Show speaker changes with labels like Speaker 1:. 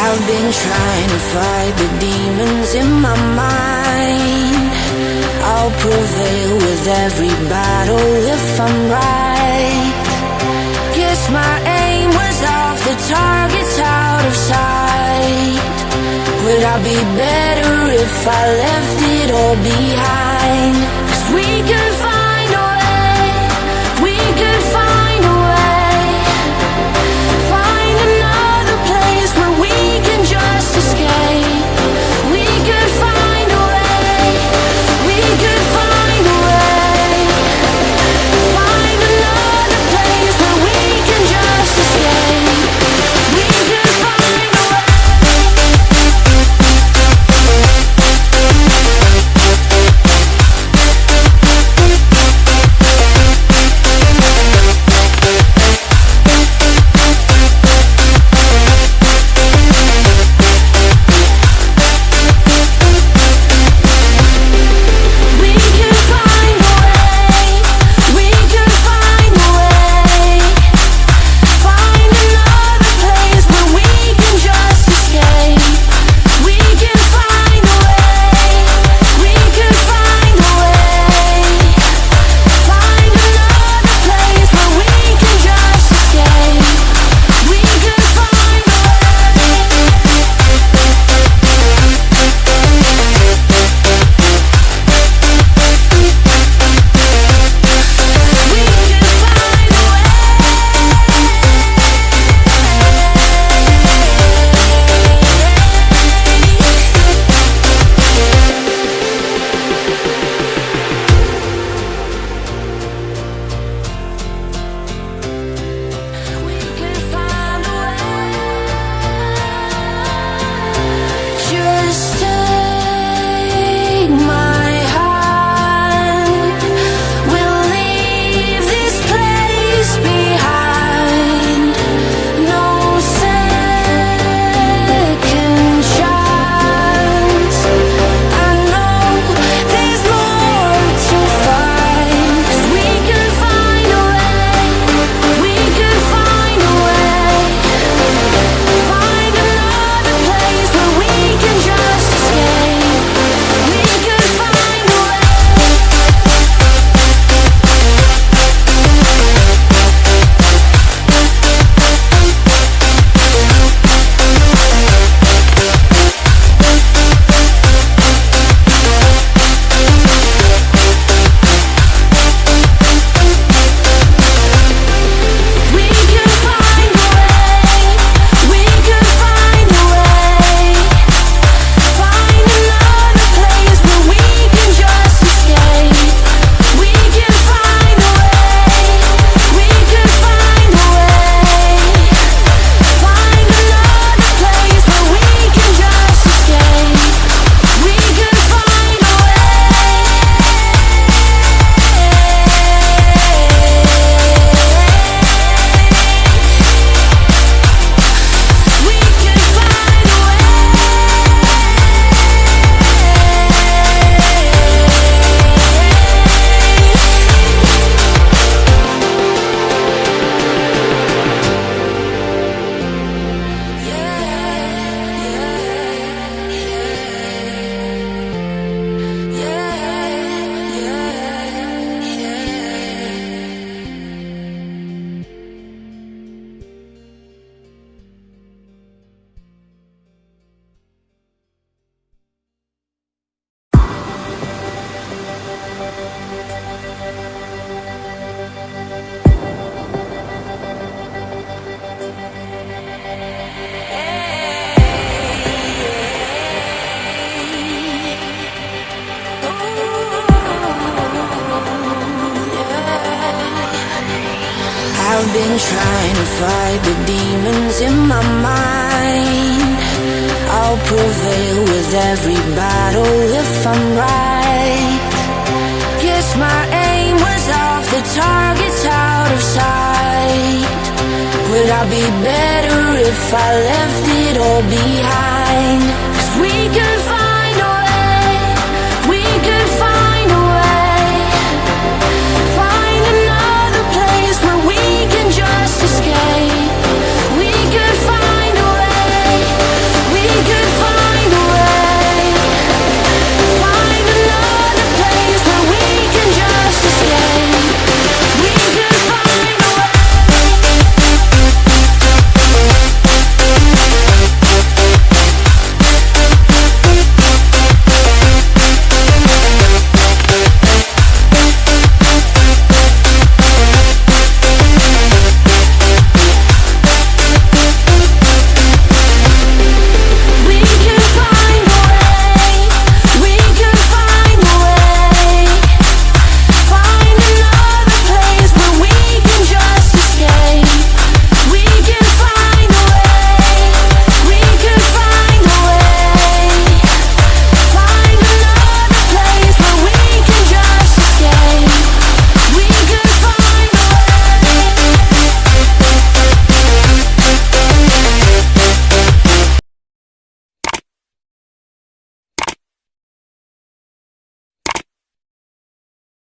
Speaker 1: I've been trying to fight the demons in my mind. I'll prevail with every battle if I'm right. Guess my aim was off, the target's out of sight. Would I be better if I left it all behind? 'Cause we could find a way, we could find a way. Find another place where we can just escape. We could find a way, we could find a way. Find another place where we can just escape. We could find a way. I've been trying to fight the demons in my mind. I'll prevail with every battle if I'm right. Guess my aim was off, the target's out of sight. Would I be better if I left it all behind? 'Cause we could